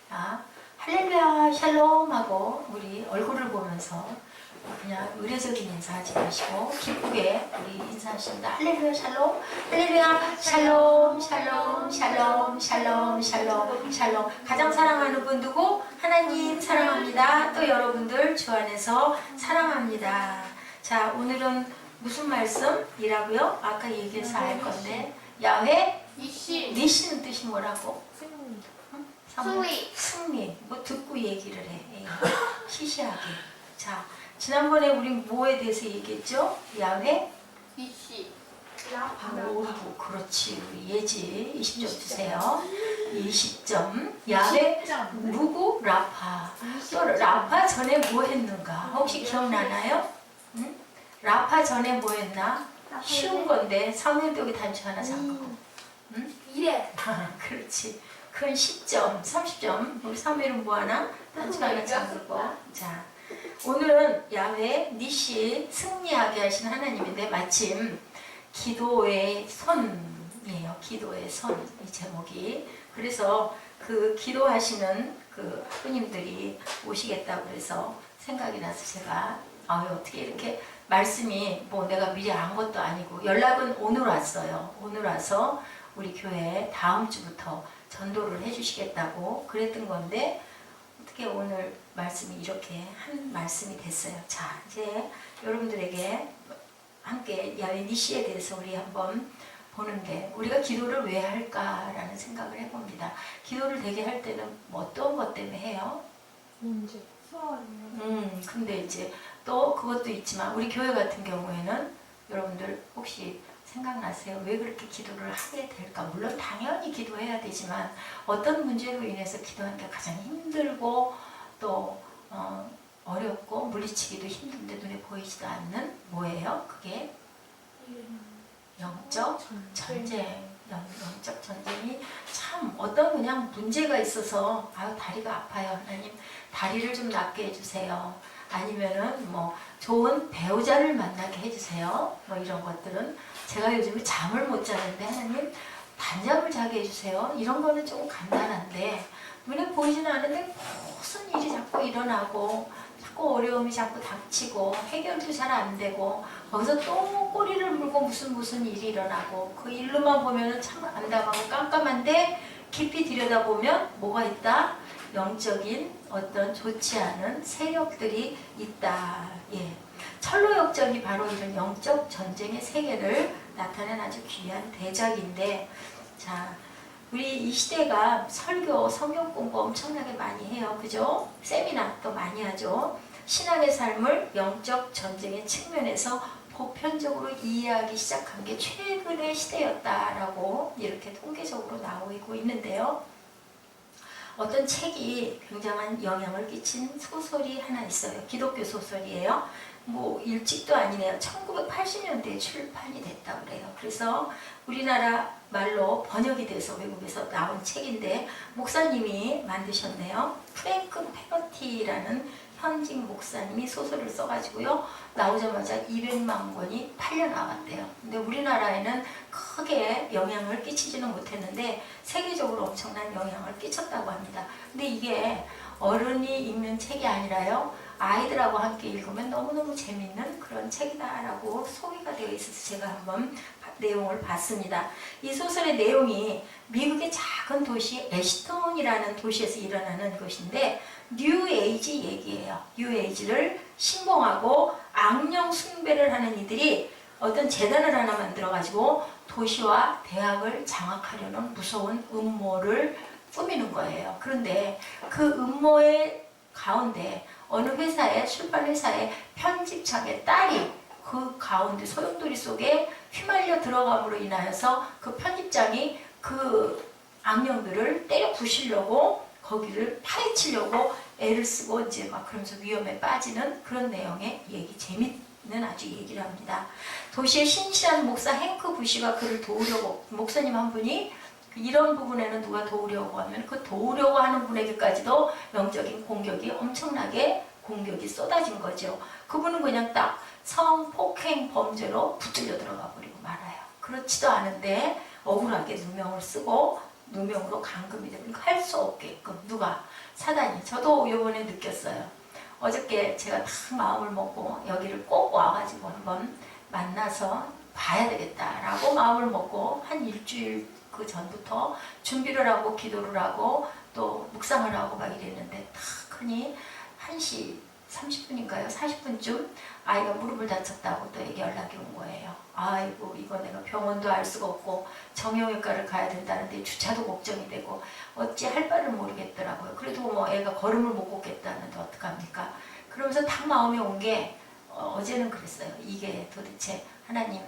자, 할렐루야 샬롬 하고 우리 얼굴을 보면서 그냥 의례적인 인사하지 마시고 기쁘게 우리 인사하십니다. 할렐루야 샬롬, 할렐루야 샬롬, 샬롬, 샬롬, 샬롬, 샬롬, 샬롬. 가장 사랑하는 분 누구? 하나님 사랑합니다. 또 여러분들 주 안에서 사랑합니다. 자, 오늘은 무슨 말씀이라고요? 아까 얘기해서 알 건데 야훼 니시는 뜻이 뭐라고? 승리. 뭐 듣고 얘기를 해. 시시하게. 자, 지난번에 우리 뭐에 대해서 얘기했죠? 야훼 니시 오, 그렇지. 우리 예지 20점 주세요. 20점. 야훼 누구? 라파. 또 라파 전에 뭐 했는가? 혹시 기억나나요? 응? 라파 전에 뭐 했나? 쉬운 건데 상면벽이 단추 하나 잠그고. 응? 이래. 아, 그렇지. 큰 10점, 30점. 우리 사무엘은 뭐 하나? 단추 하나 잠그고. 자, 오늘은 야훼 니시 승리하게 하신 하나님인데 마침 기도의 손이에요. 기도의 손, 이 제목이. 그래서 그 기도하시는 그 학부님들이 오시겠다고 그래서 생각이 나서 제가 어떻게 이렇게 말씀이 뭐 내가 미리 안 것도 아니고 연락은 오늘 왔어요. 오늘 와서 우리 교회 다음 주부터 전도를 해주시겠다고 그랬던 건데 어떻게 오늘 말씀이 이렇게 한 말씀이 됐어요. 자, 이제 여러분들에게 함께 야훼 니시에 대해서 우리 한번 보는데 우리가 기도를 왜 할까라는 생각을 해봅니다. 기도를 되게 할 때는 뭐 어떤 것 때문에 해요? 문제. 소원이요. 근데 이제 또 그것도 있지만 우리 교회 같은 경우에는 여러분들 혹시 생각나세요? 왜 그렇게 기도를 하게 될까? 물론 당연히 기도해야 되지만 어떤 문제로 인해서 기도하는 게 가장 힘들고 또 어렵고 물리치기도 힘든데 눈에 보이지도 않는 뭐예요? 그게 영적 전쟁. 영적 전쟁이 참 어떤 그냥 문제가 있어서 다리가 아파요. 하나님 다리를 좀 낫게 해주세요. 아니면은 뭐 좋은 배우자를 만나게 해주세요. 뭐 이런 것들은 제가 요즘에 잠을 못 자는데 하나님 단잠을 자게 해주세요. 이런 거는 조금 간단한데 눈에 보이지는 않는데 무슨 일이 자꾸 일어나고 자꾸 어려움이 자꾸 닥치고 해결도 잘 안 되고 거기서 또 꼬리를 물고 무슨 일이 일어나고 그 일로만 보면은 참 암담하고 깜깜한데 깊이 들여다보면 뭐가 있다? 영적인 어떤 좋지 않은 세력들이 있다. 예. 철로역전이 바로 이런 영적 전쟁의 세계를 나타낸 아주 귀한 대작인데, 자, 우리 이 시대가 설교, 성경 공부 엄청나게 많이 해요. 그죠? 세미나 또 많이 하죠. 신앙의 삶을 영적 전쟁의 측면에서 보편적으로 이해하기 시작한 게 최근의 시대였다라고 이렇게 통계적으로 나오고 있는데요. 어떤 책이 굉장한 영향을 끼친 소설이 하나 있어요. 기독교 소설이에요. 뭐 일찍도 아니네요. 1980년대에 출판이 됐다고 그래요. 그래서 우리나라 말로 번역이 돼서 외국에서 나온 책인데 목사님이 만드셨네요. 프랭크 페너티라는 현직 목사님이 소설을 써가지고요. 나오자마자 200만 권이 팔려 나갔대요. 근데 우리나라에는 크게 영향을 끼치지는 못했는데 세계적으로 엄청난 영향을 끼쳤다고 합니다. 근데 이게 어른이 읽는 책이 아니라요. 아이들하고 함께 읽으면 너무너무 재밌는 그런 책이다라고 소개가 되어 있어서 제가 한번 내용을 봤습니다. 이 소설의 내용이 미국의 작은 도시 애시턴이라는 도시에서 일어나는 것인데 뉴에이지 얘기예요. 뉴에이지를 신봉하고 악령 숭배를 하는 이들이 어떤 재단을 하나 만들어가지고 도시와 대학을 장악하려는 무서운 음모를 꾸미는 거예요. 그런데 그 음모의 가운데 어느 회사의 출판 회사의 편집장의 딸이 그 가운데 소용돌이 속에 휘말려 들어감으로 인하여서 그 편집장이 그 악령들을 때려 부시려고 거기를 파헤치려고 애를 쓰고 이제 막 그러면서 위험에 빠지는 그런 내용의 얘기, 재밌는 아주 얘기를 합니다. 도시의 신실한 목사 행크 부시가 그를 도우려고, 목사님 한 분이 이런 부분에는 누가 도우려고 하면 그 도우려고 하는 분에게까지도 영적인 공격이 엄청나게 공격이 쏟아진 거죠. 그분은 그냥 딱 성폭행 범죄로 붙들려 들어가 버리고 말아요. 그렇지도 않은데 억울하게 누명을 쓰고 누명으로 감금이 되면 할 수 없게끔 누가 사단이. 저도 이번에 느꼈어요. 어저께 제가 딱 마음을 먹고 여기를 꼭 와가지고 한번 만나서 봐야 되겠다라고 마음을 먹고 한 일주일 그 전부터 준비를 하고 기도를 하고 또 묵상을 하고 막 이랬는데 딱 하니 1시 30분인가요? 40분쯤 아이가 무릎을 다쳤다고 또 연락이 온 거예요. 아이고 이거 내가 병원도 알 수가 없고 정형외과를 가야 된다는데 주차도 걱정이 되고 어찌 할 바를 모르겠더라고요. 그래도 뭐 애가 걸음을 못 걷겠다는데 어떡합니까? 그러면서 딱 마음에 온 게 어제는 그랬어요. 이게 도대체 하나님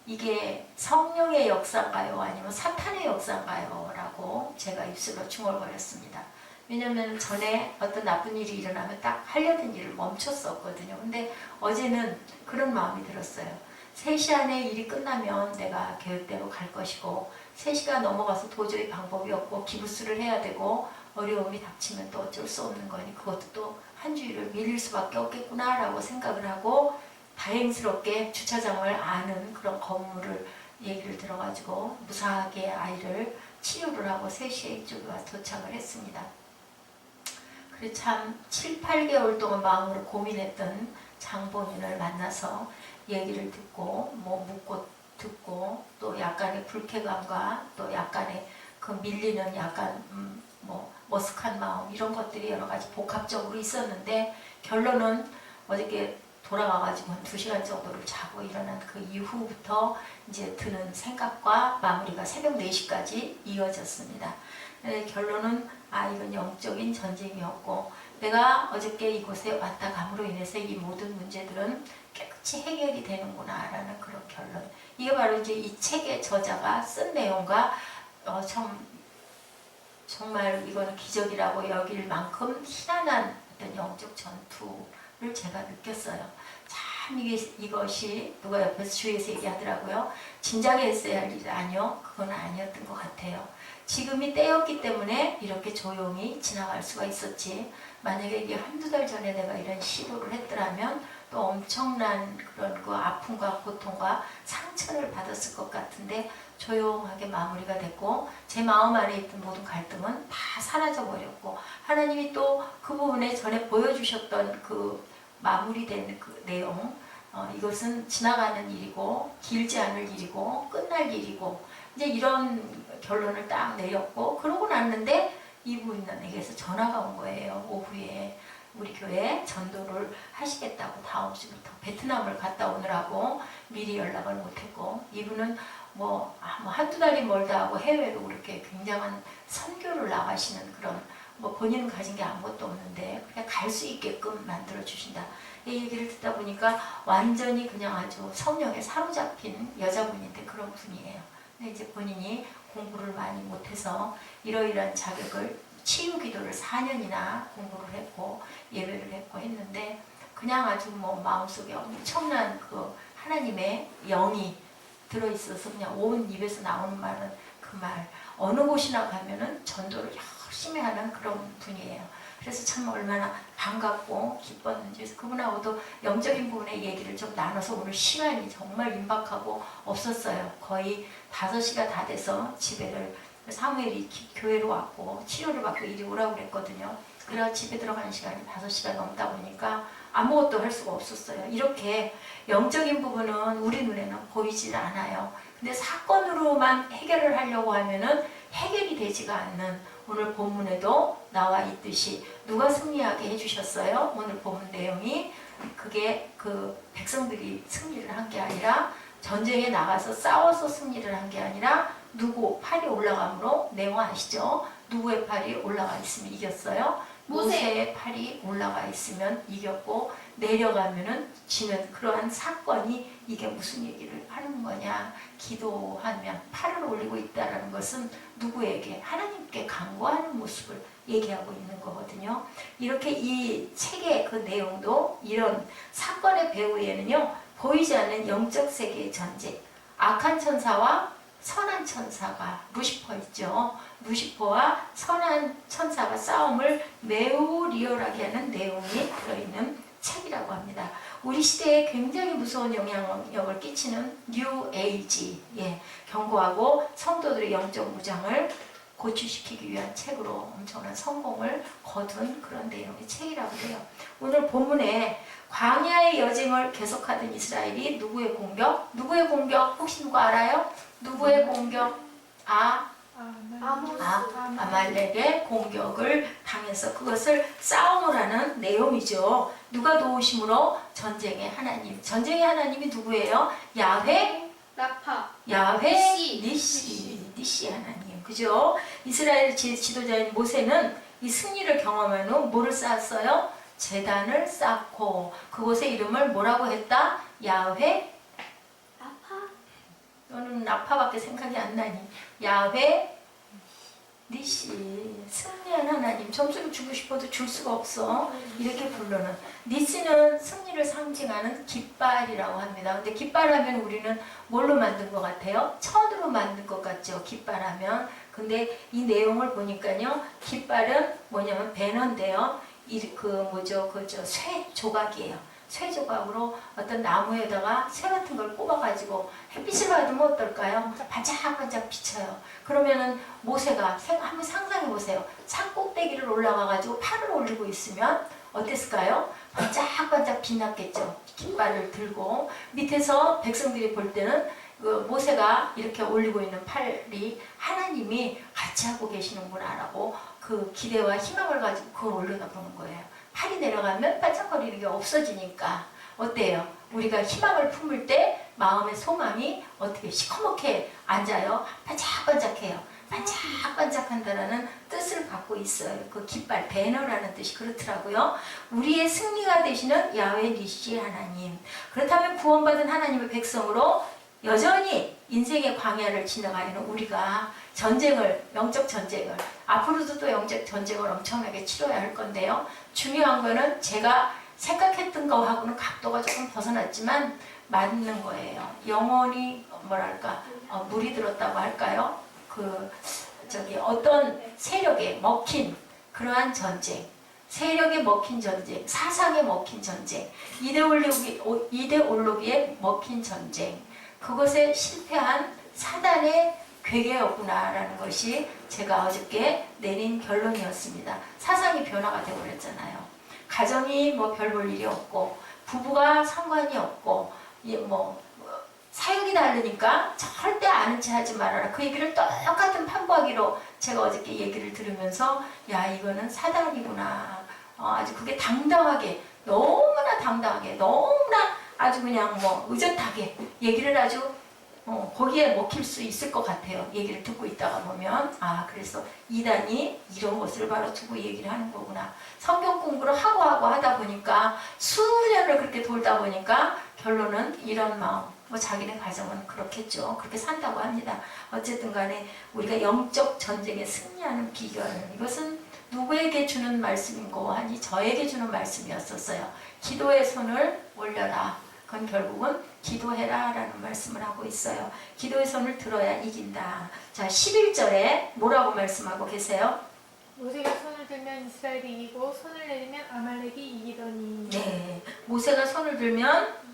이게 성령의 역사인가요? 아니면 사탄의 역사인가요? 라고 제가 입술로 중얼거렸습니다. 왜냐면 전에 어떤 나쁜 일이 일어나면 딱 하려던 일을 멈췄었거든요. 근데 어제는 그런 마음이 들었어요. 3시 안에 일이 끝나면 내가 계획대로 갈 것이고 3시가 넘어가서 도저히 방법이 없고 기부스를 해야 되고 어려움이 닥치면 또 어쩔 수 없는 거니 그것도 또 한 주일을 밀릴 수밖에 없겠구나 라고 생각을 하고 다행스럽게 주차장을 아는 그런 건물을 얘기를 들어가지고 무사하게 아이를 치료를 하고 3시에 이쪽에 와서 도착을 했습니다. 그래 참 7, 8개월 동안 마음으로 고민했던 장본인을 만나서 얘기를 듣고 뭐 묻고 듣고 또 약간의 불쾌감과 또 약간의 그 밀리는 약간 뭐 머쓱한 마음 이런 것들이 여러 가지 복합적으로 있었는데 결론은 어저께 돌아가가지고 한 2시간 정도를 자고 일어난 그 이후부터 이제 드는 생각과 마무리가 새벽 4시까지 이어졌습니다. 결론은 이건 영적인 전쟁이었고 내가 어저께 이곳에 왔다 감으로 인해서 이 모든 문제들은 깨끗이 해결이 되는구나 라는 그런 결론. 이게 바로 이제 이 책의 저자가 쓴 내용과 정말 이거는 기적이라고 여길 만큼 희한한 어떤 영적 전투를 제가 느꼈어요. 참 이것이 누가 옆에서 주위에서 얘기하더라고요. 진작에 했어야 할 일 아니요. 그건 아니었던 것 같아요. 지금이 때였기 때문에 이렇게 조용히 지나갈 수가 있었지. 만약에 이게 한두 달 전에 내가 이런 시도를 했더라면 또 엄청난 그런 그 아픔과 고통과 상처를 받았을 것 같은데 조용하게 마무리가 됐고 제 마음 안에 있던 모든 갈등은 다 사라져 버렸고 하나님이 또 그 부분에 전에 보여주셨던 그 마무리된 그 내용 이것은 지나가는 일이고 길지 않을 일이고 끝날 일이고 이제 이런 결론을 딱 내렸고 그러고 났는데 이분에게서 전화가 온 거예요. 오후에 우리 교회 전도를 하시겠다고 다음 주부터 베트남을 갔다 오느라고 미리 연락을 못했고 이분은 뭐 한두 달이 멀다 하고 해외로 그렇게 굉장한 선교를 나가시는 그런 뭐 본인은 가진 게 아무것도 없는데 그냥 갈 수 있게끔 만들어 주신다. 이 얘기를 듣다 보니까 완전히 그냥 아주 성령에 사로잡힌 여자분인데 그런 분이에요. 근데 이제 본인이 공부를 많이 못해서 이러이러한 자격을 치유 기도를 4년이나 공부를 했고 예배를 했고 했는데 그냥 아주 뭐 마음속에 엄청난 그 하나님의 영이 들어있어서 그냥 온 입에서 나오는 말은 그 말 어느 곳이나 가면은 전도를 열심히 하는 그런 분이에요. 그래서 참 얼마나 반갑고 기뻤는지 그래서 그분하고도 영적인 부분의 얘기를 좀 나눠서 오늘 시간이 정말 임박하고 없었어요. 거의 5시가 다 돼서 집에를 사무엘이 교회로 왔고 치료를 받고 이리 오라고 그랬거든요. 그래서 집에 들어가는 시간이 5시가 넘다 보니까 아무것도 할 수가 없었어요. 이렇게 영적인 부분은 우리 눈에는 보이질 않아요. 근데 사건으로만 해결을 하려고 하면은 해결이 되지가 않는 오늘 본문에도 나와 있듯이 누가 승리하게 해주셨어요? 오늘 본문 내용이 그게 그 백성들이 승리를 한 게 아니라 전쟁에 나가서 싸워서 승리를 한 게 아니라 누구 팔이 올라감으로 내용 아시죠? 누구의 팔이 올라가 있으면 이겼어요? 모세의 팔이 올라가 있으면 이겼고 내려가면은 지는 그러한 사건이 이게 무슨 얘기를 하는 거냐? 기도하면 팔을 올리고 있다는 것은 누구에게? 하나님께 간구하는 모습을 얘기하고 있는 거거든요. 이렇게 이 책의 그 내용도 이런 사건의 배후에는요 보이지 않는 영적 세계의 전쟁, 악한 천사와 선한 천사가 루시퍼 있죠. 루시퍼와 선한 천사가 싸움을 매우 리얼하게 하는 내용이 들어있는 책이라고 합니다. 우리 시대에 굉장히 무서운 영향력을 끼치는 뉴 에이지, 경고하고 성도들의 영적 무장을 고취시키기 위한 책으로 엄청난 성공을 거둔 그런 내용의 책이라고 해요. 오늘 본문에 광야의 여정을 계속하던 이스라엘이 누구의 공격? 누구의 공격? 혹시 누구 알아요? 누구의 공격? 아말렉의 공격을 당해서 그것을 싸움을 하는 내용이죠. 누가 도우심으로? 전쟁의 하나님. 전쟁의 하나님이 누구예요? 야훼, 라파. 야훼, 니시. 니시 하나님. 그죠? 이스라엘 지도자인 모세는 이 승리를 경험한 후 뭐를 쌓았어요? 제단을 쌓고 그곳의 이름을 뭐라고 했다? 야훼, 라파. 너는 라파밖에 생각이 안 나니? 야훼, 니시. 승리한 하나님. 점수를 주고 싶어도 줄 수가 없어. 이렇게 부르는. 니시는 승리를 상징하는 깃발이라고 합니다. 근데 깃발하면 우리는 뭘로 만든 것 같아요? 천으로 만든 것 같죠? 깃발하면. 근데 이 내용을 보니까요. 깃발은 뭐냐면 배너인데요. 쇠 조각이에요. 쇠 조각으로 어떤 나무에다가 쇠 같은 걸 뽑아가지고 햇빛을 받으면 어떨까요? 반짝반짝 비쳐요. 그러면은 모세가 한번 상상해 보세요. 산 꼭대기를 올라가가지고 팔을 올리고 있으면 어땠을까요? 반짝반짝 빛났겠죠. 깃발을 들고 밑에서 백성들이 볼 때는 그 모세가 이렇게 올리고 있는 팔이 하나님이 같이 하고 계시는구나라고 그 기대와 희망을 가지고 그걸 올려다보는 거예요. 팔이 내려가면 반짝거리는 게 없어지니까 어때요? 우리가 희망을 품을 때 마음의 소망이 어떻게 시커멓게 앉아요? 반짝반짝해요. 반짝반짝한다라는 뜻을 갖고 있어요. 그 깃발, 배너라는 뜻이 그렇더라고요. 우리의 승리가 되시는 야훼 니시 하나님. 그렇다면 구원받은 하나님의 백성으로 여전히 인생의 광야를 지나가는 우리가 영적 전쟁을, 앞으로도 또 영적 전쟁을 엄청나게 치러야 할 건데요. 중요한 거는 제가 생각했던 거하고는 각도가 조금 벗어났지만 맞는 거예요. 영혼이 물이 들었다고 할까요? 어떤 세력에 먹힌 그러한 전쟁, 세력에 먹힌 전쟁, 사상에 먹힌 전쟁, 이데올로기에 먹힌 전쟁, 그것에 실패한 사단의 괴계였구나라는 것이 제가 어저께 내린 결론이었습니다. 사상이 변화가 되어버렸잖아요. 가정이 별 볼 일이 없고 부부가 상관이 없고 사역이 다르니까 절대 아는 체 하지 말아라. 그 얘기를 똑같은 판부하기로 제가 어저께 얘기를 들으면서 야 이거는 사단이구나. 아주 그게 당당하게 너무나 당당하게 너무나 아주 그냥 의젓하게 얘기를 아주 거기에 먹힐 수 있을 것 같아요. 얘기를 듣고 있다가 보면 그래서 이단이 이런 것을 바로 두고 얘기를 하는 거구나. 성경 공부를 하고 하다 보니까 수년을 그렇게 돌다 보니까 결론은 이런 마음. 자기네 가정은 그렇겠죠. 그렇게 산다고 합니다. 어쨌든 간에 우리가 영적 전쟁에 승리하는 비결, 이것은 누구에게 주는 말씀인고 하니 저에게 주는 말씀이었었어요. 기도의 손을 올려라. 그건 결국은 기도해라 라는 말씀을 하고 있어요. 기도의 손을 들어야 이긴다. 자, 11절에 뭐라고 말씀하고 계세요? 모세가 손을 들면 이스라엘이 이기고 손을 내리면 아말렉이 이기더니. 네, 모세가 손을 들면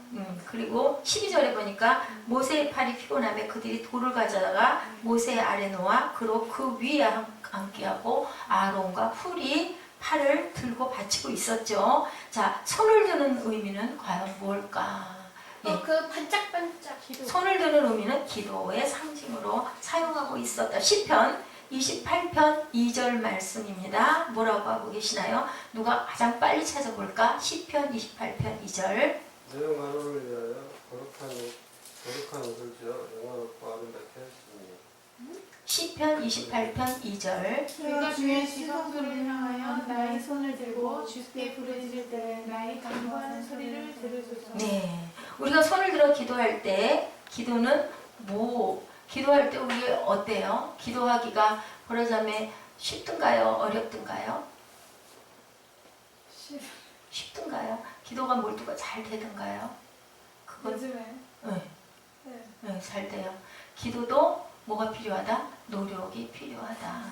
그리고 12절에 보니까 모세의 팔이 피곤하며 그들이 돌을 가져다가 모세의 아래 놓아 그로 그 위에 앉게 하고 아론과 훌이 팔을 들고 받치고 있었죠. 자, 손을 드는 의미는 과연 뭘까? 그 반짝반짝 기도. 손을 드는 의미는 기도의 상징으로 사용하고 있었다. 시편 28편 2절 말씀입니다. 뭐라고 하고 계시나요? 누가 가장 빨리 찾아볼까? 시편 28편 2절. 너는 아론을 위하여 거룩한 옷을 지어 영화롭고 아름답게 했으니. 시편 28편 2절. 내가 주의 시선소리를 향하여 나의 손을 들고 주께 부르짖을 때 나의 간구하는 소리를 들으소서. 네, 우리가 손을 들어 기도할 때 기도는 기도할 때 우리 어때요? 기도하기가 보라자매 쉽든가요? 어렵든가요? 쉽든가요? 기도가 몰두가 잘 되든가요? 요즘에. 네, 잘 돼요. 기도도 뭐가 필요하다? 노력이 필요하다.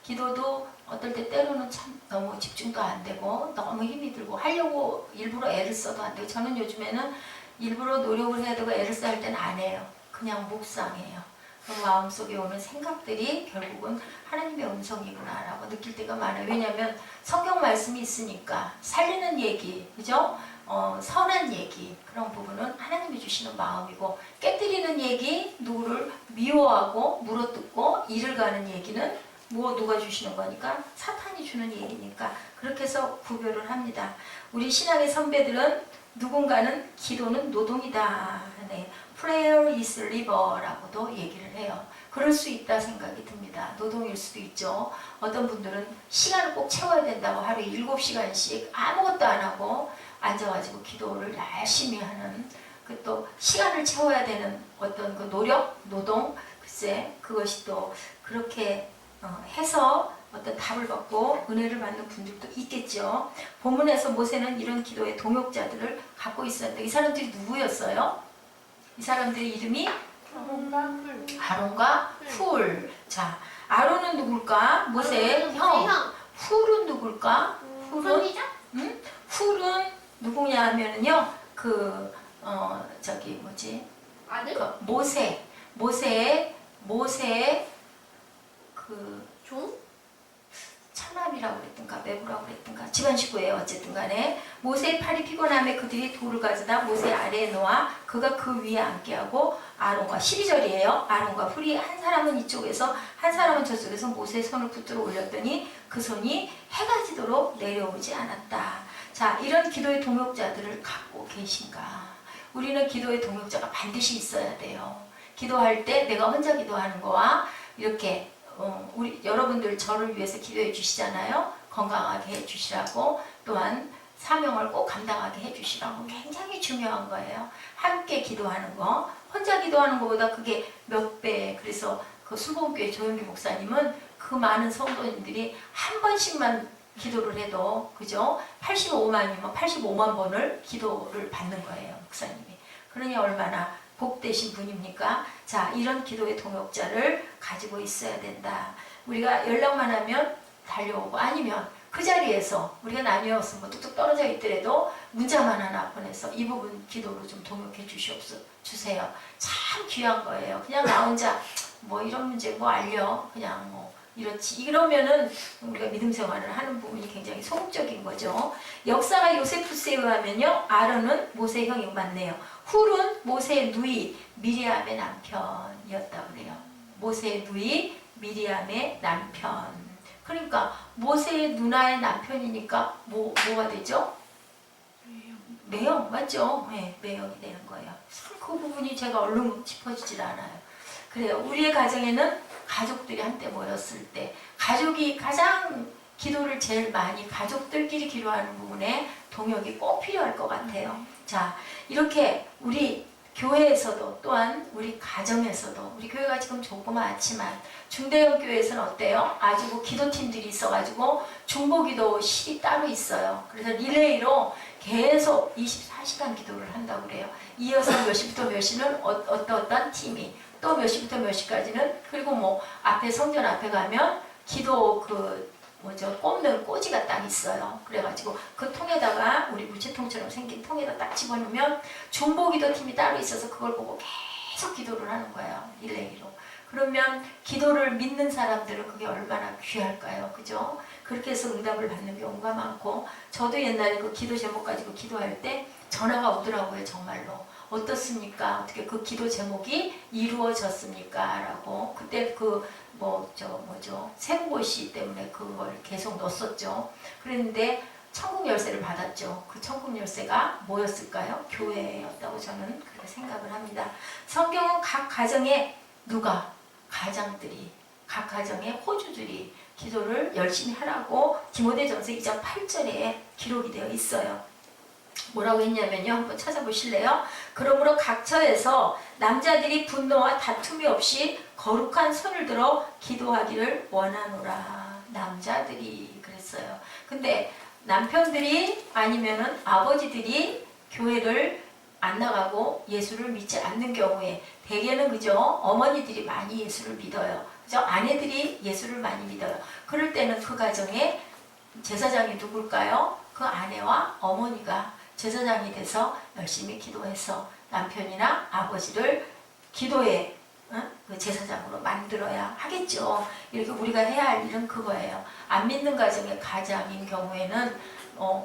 기도도 어떨 때 때로는 참 너무 집중도 안 되고 너무 힘이 들고 하려고 일부러 애를 써도 안 되고 저는 요즘에는 일부러 노력을 해야 되고 애를 써야 할 때는 안 해요. 그냥 묵상해요. 그 마음속에 오는 생각들이 결국은 하나님의 음성이구나라고 느낄 때가 많아요. 왜냐하면 성경 말씀이 있으니까 살리는 얘기, 그죠? 선한 얘기, 그런 부분은 하나님이 주시는 마음이고, 깨뜨리는 얘기, 누구를 미워하고 물어뜯고 이를 가는 얘기는 누가 주시는 거니까 사탄이 주는 얘기니까 그렇게 해서 구별을 합니다. 우리 신앙의 선배들은 누군가는 기도는 노동이다. 네. Prayer is labor라고도 얘기를 해요. 그럴 수 있다 생각이 듭니다. 노동일 수도 있죠. 어떤 분들은 시간을 꼭 채워야 된다고 하루에 7시간씩 아무것도 안 하고 앉아가지고 기도를 열심히 하는, 그 또 시간을 채워야 되는 어떤 그 노력, 노동, 글쎄 그것이 또 그렇게 해서 어떤 답을 받고 은혜를 받는 분들도 있겠죠. 본문에서 모세는 이런 기도의 동역자들을 갖고 있었는데 이 사람들이 누구였어요? 이 사람들의 이름이 아론과 훌. 자, 아론은 누굴까? 모세의 형. 훌은 누굴까? 훌은 훌은 누구냐 하면은요, 아들? 모세의 종? 처남이라고 그랬던가 매부라고 그랬던가 집안 식구예요. 어쨌든 간에 모세의 팔이 피곤함에 그들이 돌을 가져다 모세 아래에 놓아 그가 그 위에 앉게 하고 아론과 12절이에요. 아론과 훌이 한 사람은 이쪽에서 한 사람은 저쪽에서 모세의 손을 붙들어 올렸더니 그 손이 해가 지도록 내려오지 않았다. 자, 이런 기도의 동역자들을 갖고 계신가? 우리는 기도의 동역자가 반드시 있어야 돼요. 기도할 때 내가 혼자 기도하는 거와 이렇게 우리 여러분들 저를 위해서 기도해 주시잖아요. 건강하게 해 주시라고, 또한 사명을 꼭 감당하게 해 주시라고. 굉장히 중요한 거예요. 함께 기도하는 거, 혼자 기도하는 것보다 그게 몇 배. 그래서 그 순복음교회 조영기 목사님은 그 많은 성도님들이 한 번씩만 기도를 해도, 그죠? 85만이면 85만 번을 기도를 받는 거예요, 목사님이. 그러니 얼마나 복되신 분입니까? 자, 이런 기도의 동역자를 가지고 있어야 된다. 우리가 연락만 하면 달려오고, 아니면 그 자리에서 우리가 나뉘어서 뭐 뚝뚝 떨어져 있더라도 문자만 하나 보내서 이 부분 기도로 좀 동역해 주세요. 참 귀한 거예요. 그냥 나 혼자 뭐 이런 문제 뭐 알려, 그냥 뭐 이렇지, 이러면은 우리가 믿음 생활을 하는 부분이 굉장히 소극적인 거죠. 역사가 요세푸스에 의하면요, 아론은 모세의 형이 맞네요. 훌은 모세의 누이 미리암의 남편이었다고 그래요. 모세의 누이 미리암의 남편. 그러니까 모세의 누나의 남편이니까 뭐가 되죠? 매형 맞죠? 네, 매형이 되는 거예요. 그 부분이 제가 얼른 짚어지질 않아요. 그래요. 우리의 가정에는 가족들이 한때 모였을 때 가족이 가장 기도를 제일 많이 가족들끼리 기도하는 부분에 동역이 꼭 필요할 것 같아요. 자, 이렇게 우리 교회에서도 또한 우리 가정에서도, 우리 교회가 지금 조그맣지만 중대형 교회에서는 어때요? 아주 그 기도팀들이 있어가지고 중보기도실이 따로 있어요. 그래서 릴레이로 계속 24시간 기도를 한다고 그래요. 이어서 몇 시부터 몇 시는 어떤 팀이, 또 몇 시부터 몇 시까지는, 그리고 뭐 앞에 성전 앞에 가면 기도 꼽는 꼬지가 딱 있어요. 그래가지고 그 통에다가 우리 무채통처럼 생긴 통에다 딱 집어넣으면 중보기도 팀이 따로 있어서 그걸 보고 계속 기도를 하는 거예요. 릴레이로. 그러면 기도를 믿는 사람들은 그게 얼마나 귀할까요? 그죠? 그렇게 해서 응답을 받는 경우가 많고, 저도 옛날에 그 기도 제목 가지고 기도할 때 전화가 오더라고요. 정말로. 어떻습니까? 어떻게 그 기도 제목이 이루어졌습니까? 라고. 그때 세고시 때문에 그걸 계속 넣었었죠. 그랬는데 천국 열쇠를 받았죠. 그 천국 열쇠가 뭐였을까요? 교회였다고 저는 그렇게 생각을 합니다. 성경은 각 가정에 가장들이, 각 가정의 호주들이 기도를 열심히 하라고 디모데전서 2장 8절에 기록이 되어 있어요. 뭐라고 했냐면요, 한번 찾아보실래요? 그러므로 각 처에서 남자들이 분노와 다툼이 없이 거룩한 손을 들어 기도하기를 원하노라. 남자들이 그랬어요. 근데 남편들이 아니면은 아버지들이 교회를 안 나가고 예수를 믿지 않는 경우에 대개는 그죠? 어머니들이 많이 예수를 믿어요. 그죠? 아내들이 예수를 많이 믿어요. 그럴 때는 그 가정에 제사장이 누굴까요? 그 아내와 어머니가 제사장이 돼서 열심히 기도해서 남편이나 아버지를 기도에 그 제사장으로 만들어야 하겠죠. 이렇게 우리가 해야 할 일은 그거예요. 안 믿는 가정의 가장인 경우에는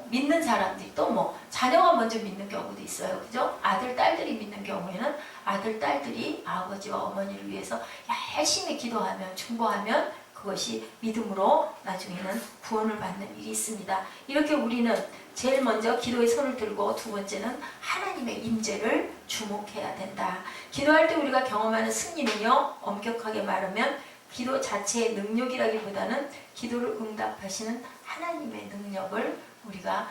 믿는 사람들이 또 뭐 자녀가 먼저 믿는 경우도 있어요. 그죠? 아들, 딸들이 믿는 경우에는 아들, 딸들이 아버지와 어머니를 위해서 열심히 기도하면 중보하면 그것이 믿음으로 나중에는 구원을 받는 일이 있습니다. 이렇게 우리는 제일 먼저 기도의 손을 들고 두 번째는 하나님의 임재를 주목해야 된다. 기도할 때 우리가 경험하는 승리는요, 엄격하게 말하면 기도 자체의 능력이라기보다는 기도를 응답하시는 하나님의 능력을 우리가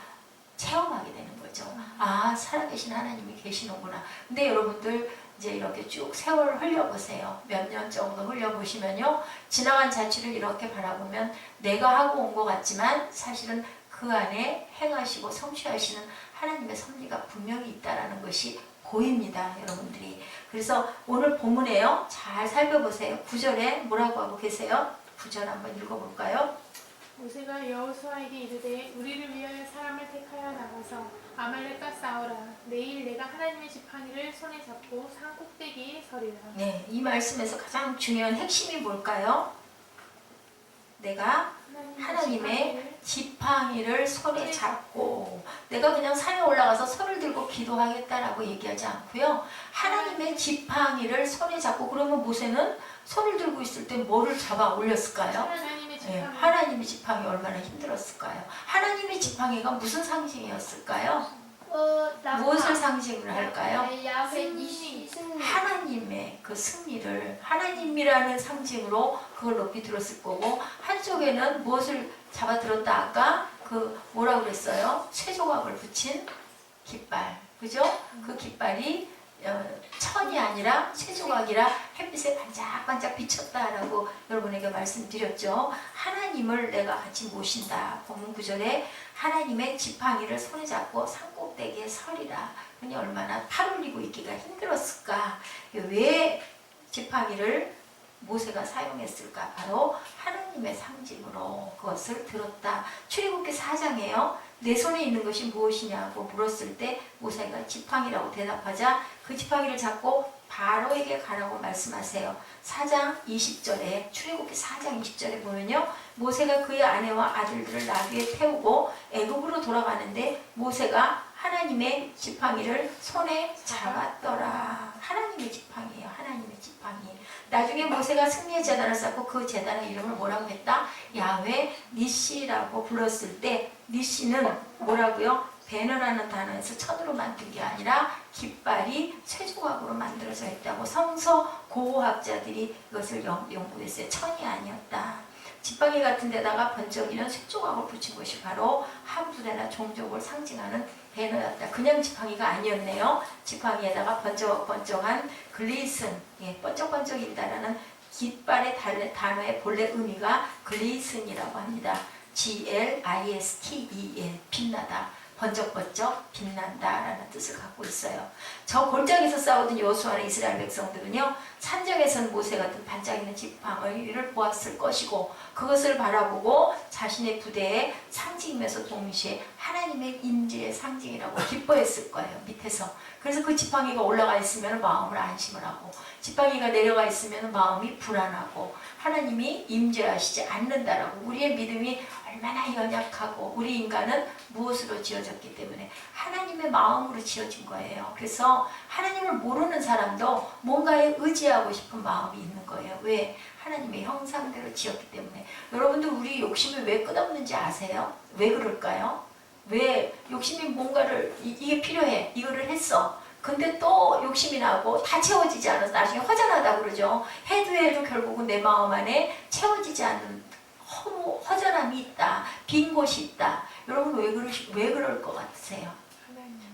체험하게 되는 거죠. 아, 살아계신 하나님이 계시는구나. 근데 여러분들 이제 이렇게 쭉 세월을 흘려보세요. 몇 년 정도 흘려보시면요, 지나간 자취를 이렇게 바라보면 내가 하고 온 것 같지만 사실은 그 안에 행하시고 성취하시는 하나님의 섭리가 분명히 있다라는 것이 보입니다, 여러분들이. 그래서 오늘 본문에요, 잘 살펴보세요. 9절에 뭐라고 하고 계세요? 9절 한번 읽어볼까요? 모세가 여호수아에게 이르되 우리를 위하여 사람을 택하여 나가서 아말렉과 싸우라. 내일 내가 하나님의 지팡이를 손에 잡고 산 꼭대기에 서리라. 네, 이 말씀에서 가장 중요한 핵심이 뭘까요? 내가 하나님의 지팡이를 손에 잡고, 내가 그냥 산에 올라가서 손을 들고 기도하겠다라고 얘기하지 않고요, 하나님의 지팡이를 손에 잡고. 그러면 모세는 손을 들고 있을 때 뭐를 잡아 올렸을까요? 하나님의 지팡이. 네, 하나님의 지팡이 얼마나 힘들었을까요? 하나님의 지팡이가 무슨 상징이었을까요? 무엇을 상징을 할까요? 하나님의 그 승리를, 하나님이라는 상징으로 그걸 높이 들었을 거고, 한쪽에는 무엇을 잡아 들었다? 아까 그 뭐라고 그랬어요? 쇠조각을 붙인 깃발, 그죠? 그 깃발이 천이 아니라 쇠조각이라 햇빛에 반짝반짝 비쳤다라고 여러분에게 말씀드렸죠. 하나님을 내가 같이 모신다. 본문 9절에 하나님의 지팡이를 손에 잡고 산꼭대기에 서리라. 그니 얼마나 팔 올리고 있기가 힘들었을까? 왜 지팡이를 모세가 사용했을까? 바로 하나님의 상징으로 그것을 들었다. 출애굽기 4장에요. 내 손에 있는 것이 무엇이냐고 물었을 때 모세가 지팡이라고 대답하자 그 지팡이를 잡고 바로에게 가라고 말씀하세요. 4장 20절에, 출애굽기 4장 20절에 보면요, 모세가 그의 아내와 아들들을 나귀에 태우고 애굽으로 돌아가는데 모세가 하나님의 지팡이를 손에 잡았더라. 하나님의 지팡이에요. 하나님의 지팡이. 나중에 모세가 승리의 제단을 쌓고 그 제단의 이름을 뭐라고 했다? 야훼 니시라고 불렀을 때, 니시는 뭐라고요? 배너라는 단어에서 천으로 만든 게 아니라 깃발이 쇠조각으로 만들어져 있다고 성서 고고학자들이 이것을 연구했어요. 천이 아니었다. 지팡이 같은 데다가 번쩍이는 쇠조각을 붙인 것이 바로 한 부대나 종족을 상징하는 배너였다. 그냥 지팡이가 아니었네요. 지팡이에다가 번쩍번쩍한 글리슨, 번쩍번쩍인다라는 깃발의 단어의 본래 의미가 글리슨이라고 합니다. G-L-I-S-T-E-N, 빛나다, 번쩍번쩍 빛난다라는 뜻을 갖고 있어요. 저 골짜기에서 싸우던 여호수아는 이스라엘 백성들은요, 산정에선 모세 같은 반짝이는 지팡이를 보았을 것이고 그것을 바라보고 자신의 부대의 상징이면서 동시에 하나님의 임재의 상징이라고 기뻐했을 거예요, 밑에서. 그래서 그 지팡이가 올라가 있으면 마음을 안심을 하고, 지팡이가 내려가 있으면 마음이 불안하고, 하나님이 임재하시지 않는다라고. 우리의 믿음이 얼마나 연약하고, 우리 인간은 무엇으로 지어졌기 때문에 하나님의 마음으로 지어진 거예요. 그래서 하나님을 모르는 사람도 뭔가에 의지하고 싶은 마음이 있는 거예요. 왜? 하나님의 형상대로 지었기 때문에. 여러분들, 우리 욕심이 왜 끝없는지 아세요? 왜 그럴까요? 왜 욕심이 뭔가를, 이게 필요해, 이거를 했어, 근데 또 욕심이 나고 다 채워지지 않아서 나중에 허전하다 그러죠. 해도 결국은 내 마음 안에 채워지지 않는 허전함이 있다, 빈 곳이 있다. 여러분, 왜 그럴 것 같으세요?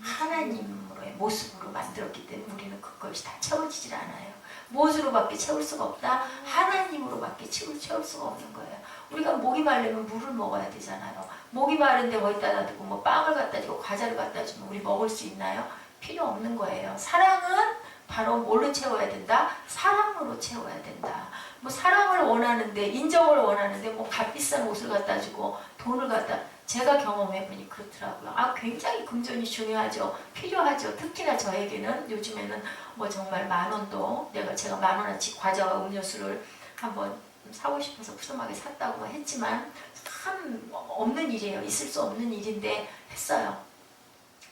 하나님의 모습으로 만들었기 때문에 우리는 그것이 다 채워지질 않아요. 무엇으로밖에 채울 수가 없다? 하나님으로밖에 채울 수가 없는 거예요. 우리가 목이 마르면 물을 먹어야 되잖아요. 목이 마른데 거기다 놔두고 뭐 빵을 갖다 주고 과자를 갖다 주면 우리 먹을 수 있나요? 필요 없는 거예요. 사랑은 바로 뭘로 채워야 된다? 사랑으로 채워야 된다. 뭐 사랑을 원하는데, 인정을 원하는데 뭐 값비싼 옷을 갖다 주고 돈을 갖다, 제가 경험해보니 그렇더라고요. 굉장히 금전이 중요하죠. 필요하죠. 특히나 저에게는 요즘에는 뭐 정말 10,000원도 제가 10,000원어치 과자와 음료수를 한번 사고 싶어서 푸짐하게 샀다고 했지만 참 없는 일이에요. 있을 수 없는 일인데 했어요.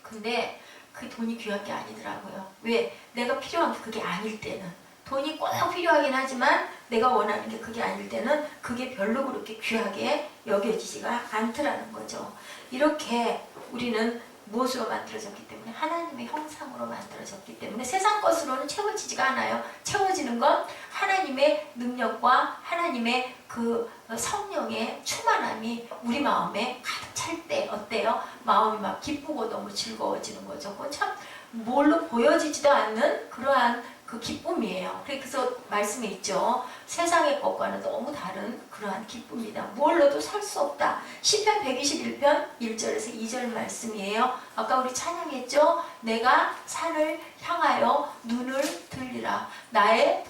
근데 그 돈이 귀한 게 아니더라고요. 왜? 내가 필요한 게 그게 아닐 때는. 돈이 꼭 필요하긴 하지만 내가 원하는 게 그게 아닐 때는 그게 별로 그렇게 귀하게 여겨지지가 않더라는 거죠. 이렇게 우리는 무엇으로 만들어졌기 때문에 하나님의 형상으로 만들어졌기 때문에 세상 것으로는 채워지지가 않아요. 채워지는 건 하나님의 능력과 하나님의 그 성령의 충만함이 우리 마음에 가득 찰 때 어때요? 마음이 막 기쁘고 너무 즐거워지는 거죠. 그건 참 뭘로 보여지지도 않는 그러한 그 기쁨이에요. 그래서 말씀에 있죠. 세상의 것과는 너무 다른 그러한 기쁨이다. 뭘로도 살 수 없다. 시편 121편 1절에서 2절 말씀이에요. 아까 우리 찬양했죠. 내가 산을 향하여 눈을 들리라. 나의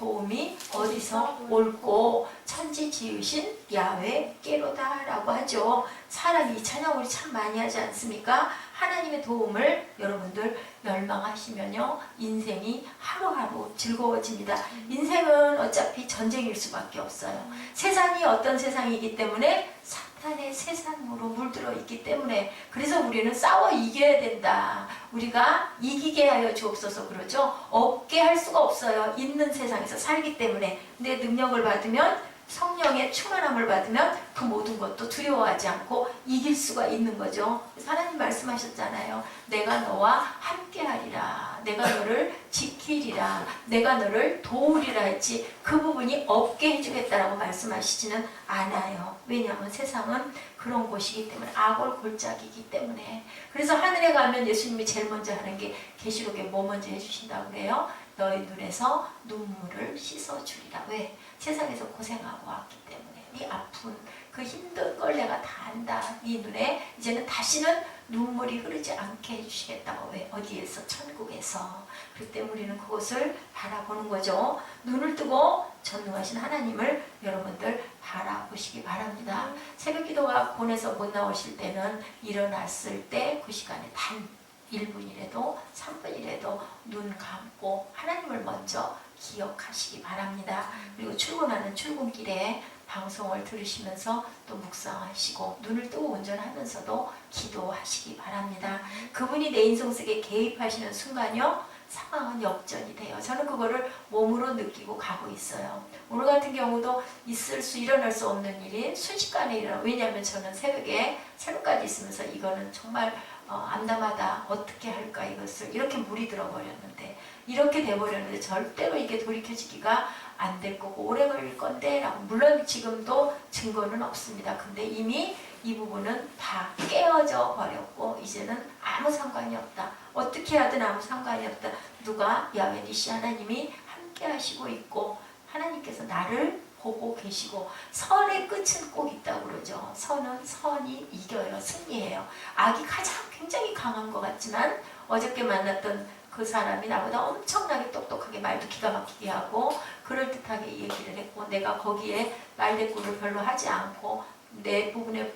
어디서 올고 천지 지으신 야훼께로다 라고 하죠. 사람이 이 찬양 우리 참 많이 하지 않습니까? 하나님의 도움을 여러분들 열망하시면요 인생이 하루하루 즐거워집니다. 인생은 어차피 전쟁일 수밖에 없어요. 세상이 어떤 세상이기 때문에 사탄의 세상으로 물들어 있기 때문에 그래서 우리는 싸워 이겨야 된다. 우리가 이기게 하여 주옵소서 그러죠. 없게 할 수가 없어요. 있는 세상에서 살기 때문에. 근데 능력을 받으면 성령의 충만함을 받으면 그 모든 것도 두려워하지 않고 이길 수가 있는 거죠. 하나님 말씀하셨잖아요. 내가 너와 함께하리라. 내가 너를 지키리라. 내가 너를 도우리라 했지 그 부분이 없게 해주겠다라고 말씀하시지는 않아요. 왜냐하면 세상은 그런 곳이기 때문에 악을 골짜기이기 때문에. 그래서 하늘에 가면 예수님이 제일 먼저 하는 게 계시록에 뭐 먼저 해주신다고 그래요? 너희 눈에서 눈물을 씻어주리라. 왜? 세상에서 고생하고 왔기 때문에 네 아픈 그 힘든 걸 내가 다 안다. 네 눈에 이제는 다시는 눈물이 흐르지 않게 해주시겠다고. 왜? 어디에서? 천국에서. 그렇기 때문에 우리는 그것을 바라보는 거죠. 눈을 뜨고 전능하신 하나님을 여러분들 바라보시기 바랍니다. 새벽 기도가 본에서 못 나오실 때는 일어났을 때 그 시간에 단 1분이라도 3분이라도 눈 감고 하나님을 먼저 기억하시기 바랍니다. 그리고 출근하는 출근길에 방송을 들으시면서 또 묵상하시고 눈을 뜨고 운전하면서도 기도하시기 바랍니다. 그분이 내 인생 속에 개입하시는 순간요 상황은 역전이 돼요. 저는 그거를 몸으로 느끼고 가고 있어요. 오늘 같은 경우도 일어날 수 없는 일이 순식간에 일어나. 왜냐하면 저는 새벽까지 있으면서 이거는 정말 암담하다. 어떻게 할까 이것을 이렇게 물이 들어버렸는데 이렇게 돼버렸는데 절대로 이게 돌이켜지기가 안 될 거고 오래 걸릴 건데 라고. 물론 지금도 증거는 없습니다. 근데 이미 이 부분은 다 깨어져 버렸고 이제는 아무 상관이 없다. 어떻게 하든 아무 상관이 없다. 누가? 야훼 니시 하나님이 함께 하시고 있고 하나님께서 나를 보고 계시고 선의 끝은 꼭 있다고 그러죠. 선이 이겨요. 승리해요. 악이 가장 굉장히 강한 것 같지만 어저께 만났던 그 사람이 나보다 엄청나게 똑똑하게 말도 기가 막히게 하고 그럴듯하게 얘기를 했고 내가 거기에 말대꾸를 별로 하지 않고 내 부분에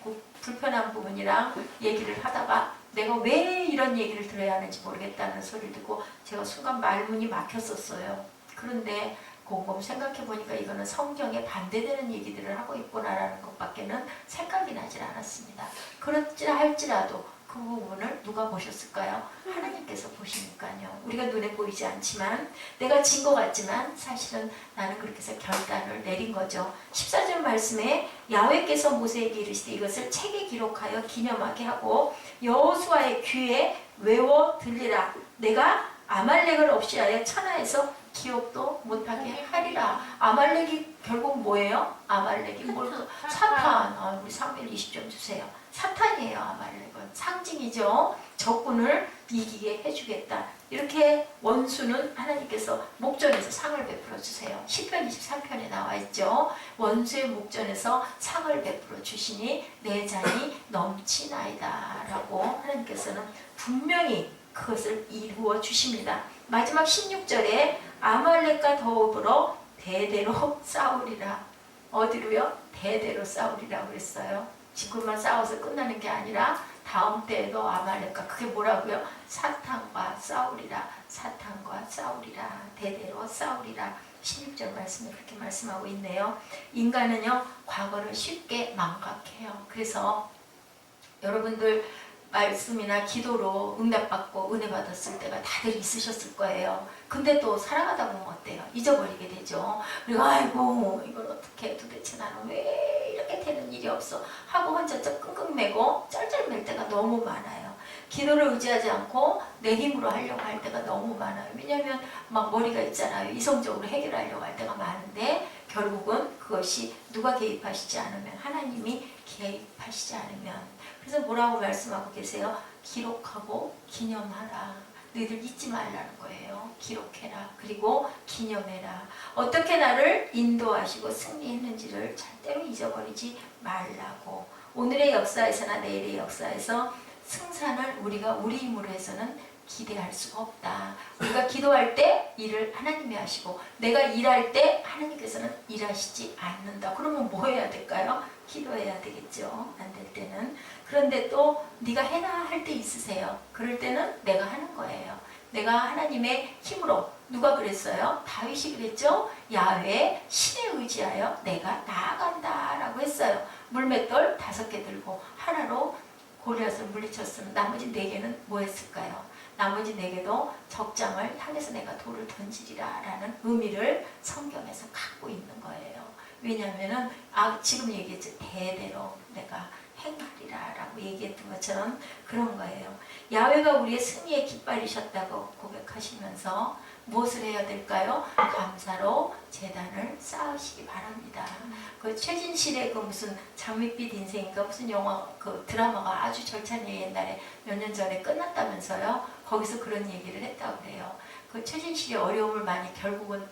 그 불편한 부분이랑 얘기를 하다가 내가 왜 이런 얘기를 들어야 하는지 모르겠다는 소리를 듣고 제가 순간 말문이 막혔었어요. 그런데 곰곰 생각해보니까 이거는 성경에 반대되는 얘기들을 하고 있구나라는 것밖에는 생각이 나질 않았습니다. 그렇지라 할지라도 그 부분을 누가 보셨을까요? 하나님께서 보시니까요. 우리가 눈에 보이지 않지만 내가 진 것 같지만 사실은 나는 그렇게 해서 결단을 내린 거죠. 14절 말씀에 야훼께서 모세에게 이르시되 이것을 책에 기록하여 기념하게 하고 여호수아의 귀에 외워 들리라. 내가 아말렉을 없이하여 천하에서 기억도 못하게 하리라. 아말렉이 결국 뭐예요? 아말렉이 뭘까? 사탄. 우리 사무엘 20점 주세요. 사탄이에요. 아말렉은 상징이죠. 적군을 이기게 해주겠다. 이렇게 원수는 하나님께서 목전에서 상을 베풀어 주세요. 시편 23편에 나와 있죠. 원수의 목전에서 상을 베풀어 주시니 내 잔이 넘치나이다 라고 하나님께서는 분명히 그것을 이루어 주십니다. 마지막 16절에 아말렉과 더불어 대대로 싸우리라. 어디로요? 대대로 싸우리라고 그랬어요. 지금만 싸워서 끝나는 게 아니라 다음 때에도 아말렉과 그게 뭐라고요? 사탄과 싸우리라. 사탄과 싸우리라. 대대로 싸우리라. 16절 말씀에 그렇게 말씀하고 있네요. 인간은요 과거를 쉽게 망각해요. 그래서 여러분들 말씀이나 기도로 응답받고 은혜 받았을 때가 다들 있으셨을 거예요. 근데 또 살아가다 보면 어때요? 잊어버리게 되죠. 그리고 아이고 이걸 어떻게 도대체 나는 왜 이렇게 되는 일이 없어 하고 혼자 끙끙매고 쩔쩔맬 때가 너무 많아요. 기도를 의지하지 않고 내 힘으로 하려고 할 때가 너무 많아요. 왜냐하면 막 머리가 있잖아요. 이성적으로 해결하려고 할 때가 많은데 결국은 그것이 누가 개입하시지 않으면 하나님이 개입하시지 않으면 그래서 뭐라고 말씀하고 계세요? 기록하고 기념하라. 너희들 잊지 말라는 거예요. 기록해라. 그리고 기념해라. 어떻게 나를 인도하시고 승리했는지를 절대로 잊어버리지 말라고. 오늘의 역사에서나 내일의 역사에서 승산을 우리가 우리 힘으로 해서는 기대할 수가 없다. 우리가 기도할 때 일을 하나님이 하시고 내가 일할 때 하나님께서는 일하시지 않는다. 그러면 뭐 해야 될까요? 기도해야 되겠죠. 안 될 때는. 그런데 또 네가 해라 할 때 있으세요. 그럴 때는 내가 하는 거예요. 내가 하나님의 힘으로 누가 그랬어요? 다윗이 그랬죠. 야훼 신에 의지하여 내가 나아간다 라고 했어요. 물맷돌 5개 들고 하나로 골리앗을 물리쳤으면 나머지 4개는 뭐 했을까요? 나머지 4개도 적장을 향해서 내가 돌을 던지리라 라는 의미를 성경에서 갖고 있는 거예요. 왜냐하면 지금 얘기했죠. 대대로 내가 행하리라 라고 얘기했던 것처럼 그런 거예요. 야훼가 우리의 승리의 깃발이셨다고 고백하시면서 무엇을 해야 될까요? 감사로 제단을 쌓으시기 바랍니다. 그 최진실의 그 무슨 장밋빛 인생인가 무슨 영화 그 드라마가 아주 절찬리 옛날에 몇 년 전에 끝났다면서요. 거기서 그런 얘기를 했다고 그래요. 그 최진실이 어려움을 많이 결국은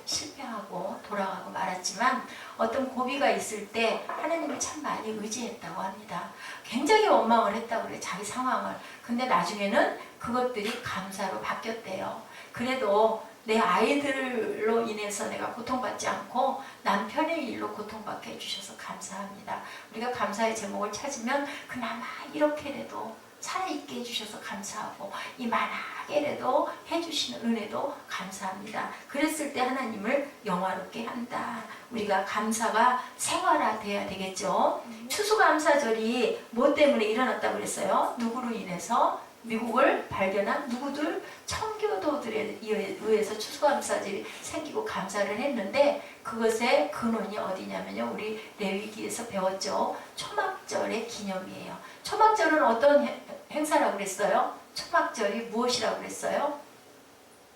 실패하고 돌아가고 말았지만 어떤 고비가 있을 때 하나님을 참 많이 의지했다고 합니다. 굉장히 원망을 했다고 그래요. 자기 상황을. 근데 나중에는 그것들이 감사로 바뀌었대요. 그래도 내 아이들로 인해서 내가 고통받지 않고 남편의 일로 고통받게 해주셔서 감사합니다. 우리가 감사의 제목을 찾으면 그나마 이렇게라도 살아있게 해주셔서 감사하고 이만하게라도 해주시는 은혜도 감사합니다. 그랬을 때 하나님을 영화롭게 한다. 우리가 감사가 생활화돼야 되겠죠. 추수감사절이 뭐 때문에 일어났다고 그랬어요? 누구로 인해서? 미국을 발견한 누구들? 청교도들에 의해서 추수감사절이 생기고 감사를 했는데 그것의 근원이 어디냐면요. 우리 레위기에서 배웠죠. 초막절의 기념이에요. 초막절은 어떤 행사라고 그랬어요? 초막절이 무엇이라고 그랬어요?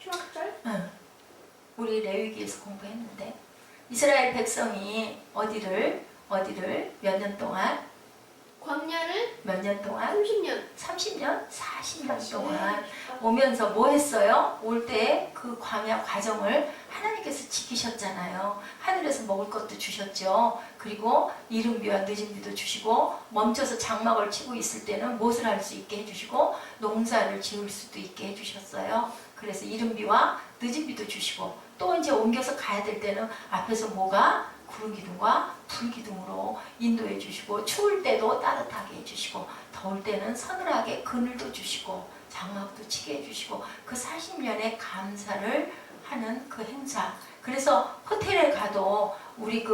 초막절? 응. 우리 레위기에서 공부했는데 이스라엘 백성이 어디를 몇 년 동안? 광야를 몇 년 동안? 30년. 30년? 40년 동안 오면서 뭐 했어요? 올 때 그 광야 과정을 하나님께서 지키셨잖아요. 하늘에서 먹을 것도 주셨죠. 그리고 이른 비와 늦은 비도 주시고 멈춰서 장막을 치고 있을 때는 무엇을 할 수 있게 해주시고 농사를 지을 수도 있게 해주셨어요. 그래서 이른 비와 늦은 비도 주시고 또 이제 옮겨서 가야 될 때는 앞에서 뭐가? 구름 기둥과 불 기둥으로 인도해 주시고 추울 때도 따뜻하게 해주시고 더울 때는 서늘하게 그늘도 주시고 장막도 치게 해주시고 그 40년의 감사를 하는 그 행사. 그래서 호텔에 가도 우리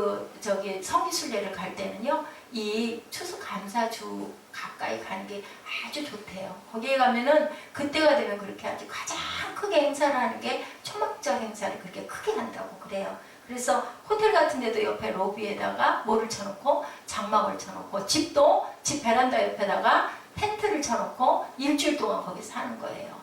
성기순례를 갈 때는요 이 추수감사주 가까이 가는 게 아주 좋대요. 거기에 가면은 그때가 되면 그렇게 아주 가장 크게 행사를 하는 게 초막절 행사를 그렇게 크게 한다고 그래요. 그래서 호텔 같은 데도 옆에 로비에다가 뭐를 쳐놓고 장막을 쳐놓고 집도 집 베란다 옆에다가 텐트를 쳐놓고 일주일 동안 거기서 하는 거예요.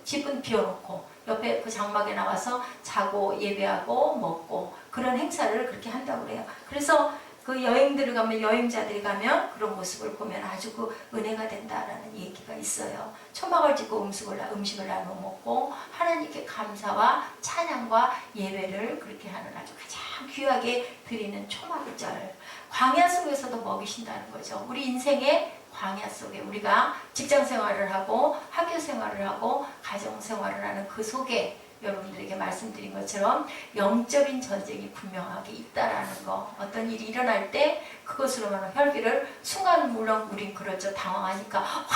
집은 비워놓고 옆에 그 장막에 나와서 자고 예배하고 먹고 그런 행사를 그렇게 한다고 그래요. 그래서 그 여행자들이 가면 그런 모습을 보면 아주 그 은혜가 된다라는 얘기가 있어요. 초막을 짓고 음식을 나눠 먹고 하나님께 감사와 찬양과 예배를 그렇게 하는 아주 가장 귀하게 드리는 초막절. 광야 속에서도 먹이신다는 거죠. 우리 인생의 광야 속에 우리가 직장 생활을 하고 학교 생활을 하고 가정 생활을 하는 그 속에 여러분들에게 말씀드린 것처럼 영적인 전쟁이 분명하게 있다라는 거. 어떤 일이 일어날 때 그것으로만 혈기를 순간 물론 우린 그렇죠. 당황하니까 확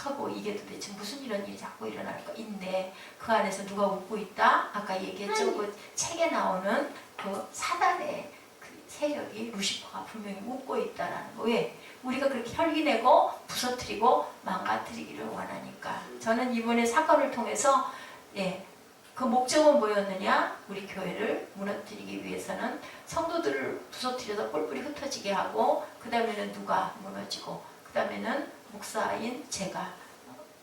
하고 이게 도대체 무슨 이런 일이 자꾸 일어날까인데 그 안에서 누가 웃고 있다? 아까 얘기했죠. 그 책에 나오는 그 사단의 그 세력이 루시퍼가 분명히 웃고 있다라는 거. 왜? 우리가 그렇게 혈기내고 부서뜨리고 망가뜨리기를 원하니까. 저는 이번에 사건을 통해서 그 목적은 뭐였느냐? 우리 교회를 무너뜨리기 위해서는 성도들을 부서뜨려서 뿔뿔이 흩어지게 하고 그 다음에는 누가 무너지고 그 다음에는 목사인 제가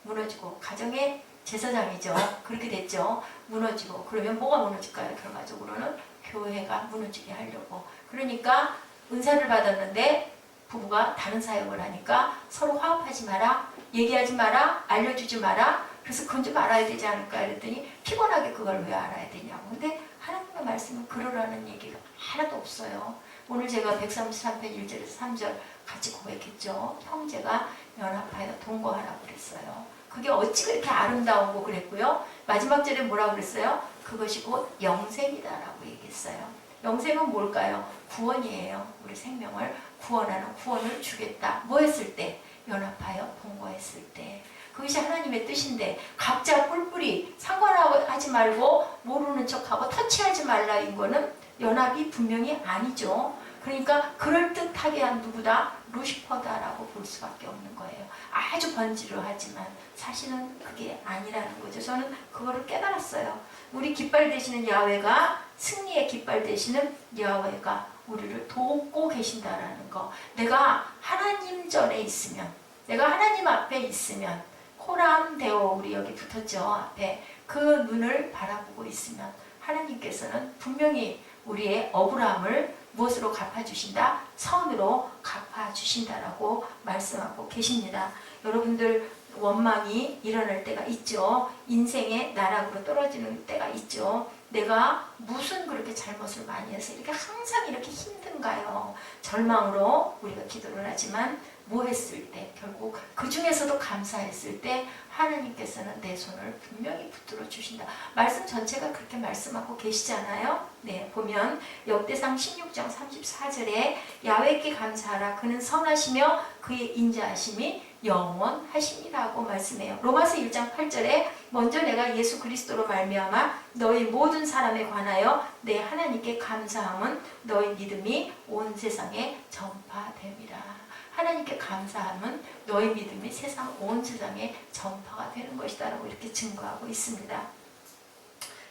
무너지고 가정의 제사장이죠. 그렇게 됐죠. 무너지고 그러면 뭐가 무너질까요? 결과적으로는 교회가 무너지게 하려고. 그러니까 은사를 받았는데 부부가 다른 사역을 하니까 서로 화합하지 마라, 얘기하지 마라, 알려주지 마라. 그래서 그건 좀 알아야 되지 않을까 그랬더니 피곤하게 그걸 왜 알아야 되냐고. 근데 하나님의 말씀은 그러라는 얘기가 하나도 없어요. 오늘 제가 133편 1절에서 3절 같이 고백했죠. 형제가 연합하여 동거하라고 그랬어요. 그게 어찌 그렇게 아름다우고 그랬고요. 마지막 절에 뭐라고 그랬어요? 그것이 곧 영생이다라고 얘기했어요. 영생은 뭘까요? 구원이에요. 우리 생명을 구원하는 구원을 주겠다. 뭐 했을 때? 연합하여 동거했을 때. 그것이 하나님의 뜻인데 각자 뿔뿔이 상관하지 말고 모르는 척하고 터치하지 말라인 거는 연합이 분명히 아니죠. 그러니까 그럴듯하게 한 누구다? 루시퍼다라고 볼 수밖에 없는 거예요. 아주 번지르 하지만 사실은 그게 아니라는 거죠. 저는 그거를 깨달았어요. 우리 깃발 되시는 야훼가, 승리의 깃발 되시는 야훼가 우리를 돕고 계신다라는 거. 내가 하나님 전에 있으면, 내가 하나님 앞에 있으면, 코람 데오 우리 여기 붙었죠. 앞에 그 눈을 바라보고 있으면 하나님께서는 분명히 우리의 억울함을 무엇으로 갚아주신다? 선으로 갚아주신다라고 말씀하고 계십니다. 여러분들 원망이 일어날 때가 있죠. 인생의 나락으로 떨어지는 때가 있죠. 내가 무슨 그렇게 잘못을 많이 해서 이렇게 항상 이렇게 힘든가요? 절망으로 우리가 기도를 하지만 뭐 했을 때 결국 그 중에서도 감사했을 때 하나님께서는 내 손을 분명히 붙들어 주신다. 말씀 전체가 그렇게 말씀하고 계시잖아요. 네, 보면 역대상 16장 34절에 야훼께 감사하라. 그는 선하시며 그의 인자하심이 영원하심이라고 말씀해요. 로마서 1장 8절에 먼저 내가 예수 그리스도로 말미암아 너희 모든 사람에 관하여 내 하나님께 감사함은 너희 믿음이 온 세상에 전파됨이라. 하나님께 감사함은 너희 믿음이 세상 온 세상에 전파가 되는 것이다 라고 이렇게 증거하고 있습니다.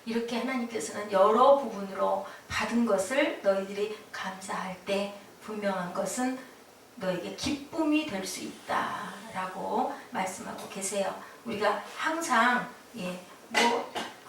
이렇게 하나님께서는 여러 부분으로 받은 것을 너희들이 감사할 때 분명한 것은 너에게 기쁨이 될 수 있다 라고 말씀하고 계세요. 우리가 항상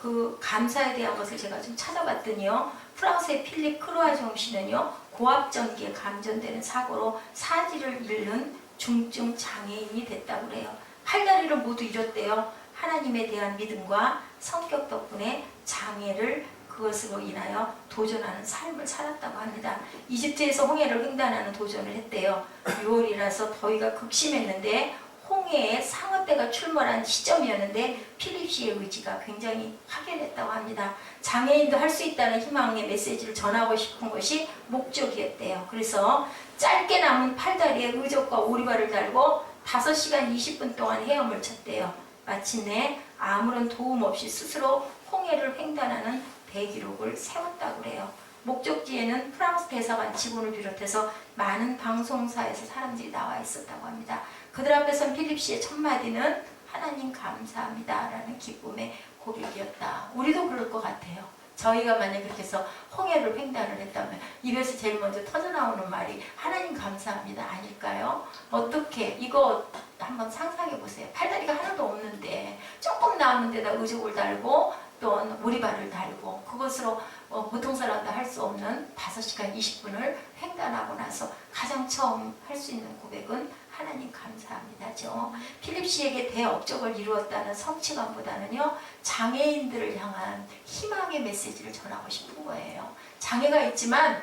그 감사에 대한 것을 제가 좀 찾아봤더니요. 프랑스의 필립 크루아종 씨는요. 고압전기에 감전되는 사고로 사지를 잃는 중증 장애인이 됐다고 그래요. 팔다리를 모두 잃었대요. 하나님에 대한 믿음과 성격 덕분에 장애를 그것으로 인하여 도전하는 삶을 살았다고 합니다. 이집트에서 홍해를 횡단하는 도전을 했대요. 6월이라서 더위가 극심했는데 홍해에 상어떼가 출몰한 시점이었는데 필립 씨의 의지가 굉장히 확연했다고 합니다. 장애인도 할 수 있다는 희망의 메시지를 전하고 싶은 것이 목적이었대요. 그래서 짧게 남은 팔다리에 의적과 오리발을 달고 5시간 20분 동안 헤엄을 쳤대요. 마침내 아무런 도움 없이 스스로 홍해를 횡단하는 대기록을 세웠다고 그래요. 목적지에는 프랑스 대사관 직원을 비롯해서 많은 방송사에서 사람들이 나와 있었다고 합니다. 그들 앞에선 필립 씨의 첫마디는 하나님 감사합니다 라는 기쁨의 고백이었다. 우리도 그럴 것 같아요. 저희가 만약 그렇게 해서 홍해를 횡단을 했다면 입에서 제일 먼저 터져나오는 말이 하나님 감사합니다 아닐까요? 어떻게 이거 한번 상상해 보세요. 팔다리가 하나도 없는데 조금 나오는 데다 의족을 달고 또는 오리발을 달고 그것으로 보통 사람도 할 수 없는 5시간 20분을 횡단하고 나서 가장 처음 할 수 있는 고백은 하나님 감사합니다죠. 필립 씨에게 대업적을 이루었다는 성취감보다는요. 장애인들을 향한 희망의 메시지를 전하고 싶은 거예요. 장애가 있지만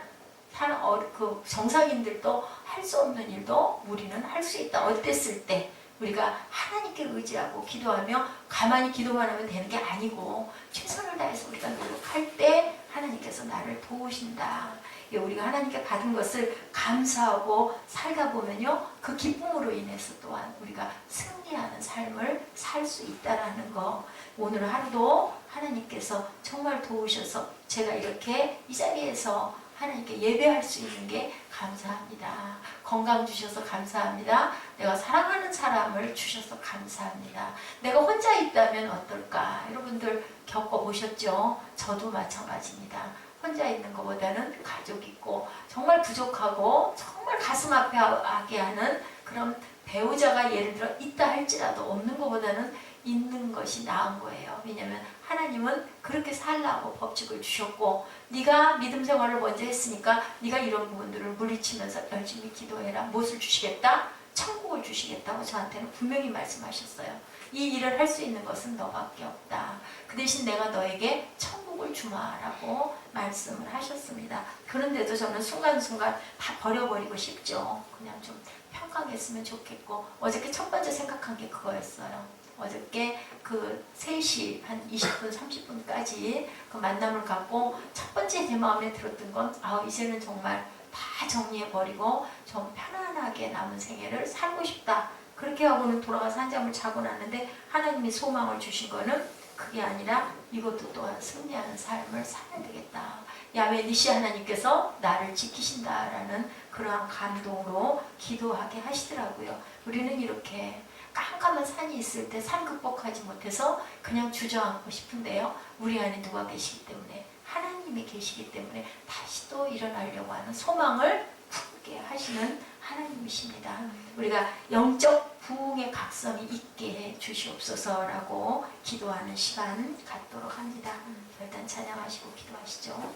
정상인들도 할 수 없는 일도 우리는 할 수 있다. 어땠을 때? 우리가 하나님께 의지하고 기도하며 가만히 기도만 하면 되는 게 아니고 최선을 다해서 우리가 노력할 때 하나님께서 나를 도우신다. 우리가 하나님께 받은 것을 감사하고 살다 보면요, 그 기쁨으로 인해서 또한 우리가 승리하는 삶을 살 수 있다라는 거. 오늘 하루도 하나님께서 정말 도우셔서 제가 이렇게 이 자리에서 하나님께 예배할 수 있는 게 감사합니다. 건강 주셔서 감사합니다. 내가 사랑하는 사람을 주셔서 감사합니다. 내가 혼자 있다면 어떨까? 여러분들 겪어보셨죠? 저도 마찬가지입니다. 혼자 있는 것보다는 가족 있고 정말 부족하고 정말 가슴 아프게 하는 그런 배우자가 예를 들어 있다 할지라도 없는 것보다는 있는 것이 나은 거예요. 왜냐하면 하나님은 그렇게 살라고 법칙을 주셨고 네가 믿음 생활을 먼저 했으니까 네가 이런 부분들을 물리치면서 열심히 기도해라. 무엇을 주시겠다? 천국을 주시겠다고 저한테는 분명히 말씀하셨어요. 이 일을 할 수 있는 것은 너밖에 없다. 그 대신 내가 너에게 천국을 주마라고 말씀을 하셨습니다. 그런데도 저는 순간순간 다 버려버리고 싶죠. 그냥 좀 평강했으면 좋겠고 어저께 첫 번째 생각한 게 그거였어요. 어저께 그 3시 한 20분 30분까지 그 만남을 갖고 첫 번째 제 마음에 들었던 건 이제는 정말 다 정리해버리고 좀 편안하게 남은 생애를 살고 싶다. 그렇게 하고는 돌아가서 한잠을 자고 났는데 하나님이 소망을 주신 거는 그게 아니라 이것도 또한 승리하는 삶을 살아야 되겠다. 야훼 니시 하나님께서 나를 지키신다라는 그러한 감동으로 기도하게 하시더라고요. 우리는 이렇게 깜깜한 산이 있을 때 산 극복하지 못해서 그냥 주저앉고 싶은데요. 우리 안에 누가 계시기 때문에 하나님이 계시기 때문에 다시 또 일어나려고 하는 소망을 품게 하시는 하나님이십니다. 우리가 영적 부흥의 각성이 있게 해 주시옵소서라고 기도하는 시간 갖도록 합니다. 일단 찬양하시고 기도하시죠.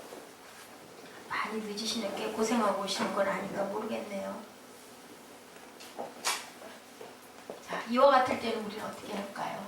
많이 늦으시는 게 고생하고 오시는 건 아닌가 모르겠네요. 자, 이와 같을 때는 우리는 어떻게 할까요?